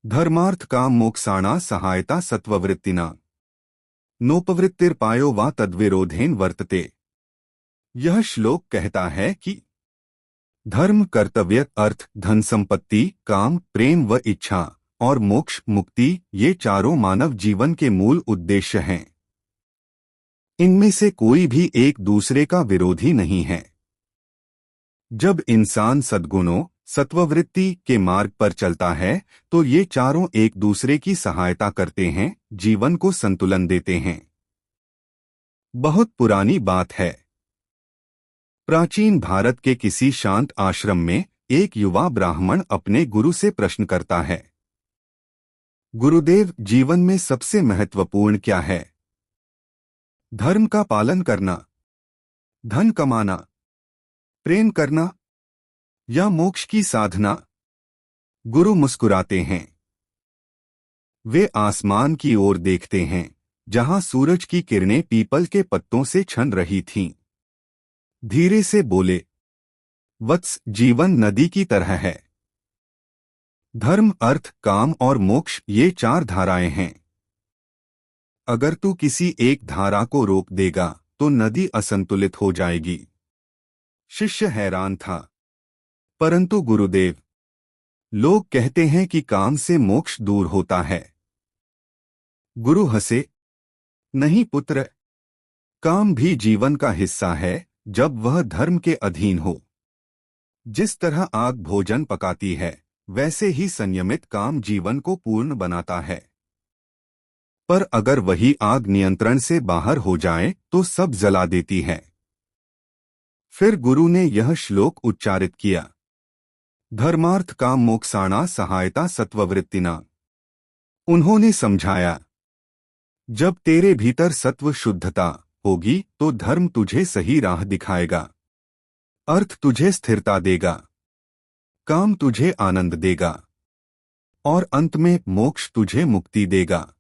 धर्मार्थ काम मोक्षाणा सहायता सत्ववृत्तिना नोपवृत्तिर्पायो वा तद्विरोधेन वर्तते। यह श्लोक कहता है कि धर्म, कर्तव्य, अर्थ, धन संपत्ति, काम, प्रेम व इच्छा और मोक्ष, मुक्ति, ये चारों मानव जीवन के मूल उद्देश्य हैं। इनमें से कोई भी एक दूसरे का विरोधी नहीं है। जब इंसान सद्गुणों, सत्ववृत्ति के मार्ग पर चलता है तो ये चारों एक दूसरे की सहायता करते हैं, जीवन को संतुलन देते हैं। बहुत पुरानी बात है। प्राचीन भारत के किसी शांत आश्रम में एक युवा ब्राह्मण अपने गुरु से प्रश्न करता है, गुरुदेव, जीवन में सबसे महत्वपूर्ण क्या है? धर्म का पालन करना, धन कमाना, प्रेम करना या मोक्ष की साधना? गुरु मुस्कुराते हैं। वे आसमान की ओर देखते हैं, जहां सूरज की किरणें पीपल के पत्तों से छन रही थीं। धीरे से बोले, वत्स, जीवन नदी की तरह है। धर्म, अर्थ, काम और मोक्ष, ये चार धाराएं हैं। अगर तू किसी एक धारा को रोक देगा तो नदी असंतुलित हो जाएगी। शिष्य हैरान था। परंतु गुरुदेव, लोग कहते हैं कि काम से मोक्ष दूर होता है। गुरु हंसे, नहीं पुत्र, काम भी जीवन का हिस्सा है जब वह धर्म के अधीन हो। जिस तरह आग भोजन पकाती है, वैसे ही संयमित काम जीवन को पूर्ण बनाता है। पर अगर वही आग नियंत्रण से बाहर हो जाए तो सब जला देती है। फिर गुरु ने यह श्लोक उच्चारित किया, धर्मार्थ काम मोक्षाणा सहायता सत्ववृत्तिना। उन्होंने समझाया, जब तेरे भीतर सत्व शुद्धता होगी तो धर्म तुझे सही राह दिखाएगा, अर्थ तुझे स्थिरता देगा, काम तुझे आनंद देगा और अंत में मोक्ष तुझे मुक्ति देगा।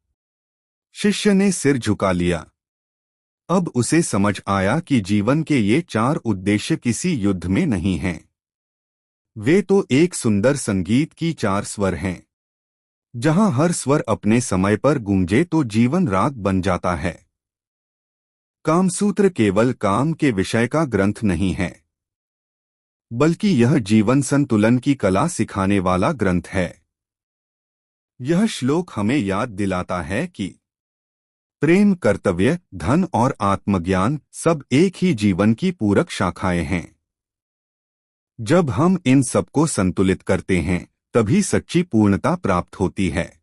शिष्य ने सिर झुका लिया। अब उसे समझ आया कि जीवन के ये चार उद्देश्य किसी युद्ध में नहीं हैं। वे तो एक सुंदर संगीत की चार स्वर हैं। जहां हर स्वर अपने समय पर गूंजे तो जीवन राग बन जाता है। कामसूत्र केवल काम के विषय का ग्रंथ नहीं है, बल्कि यह जीवन संतुलन की कला सिखाने वाला ग्रंथ है। यह श्लोक हमें याद दिलाता है कि प्रेम, कर्तव्य, धन और आत्मज्ञान सब एक ही जीवन की पूरक शाखाएं हैं। जब हम इन सबको संतुलित करते हैं, तभी सच्ची पूर्णता प्राप्त होती है।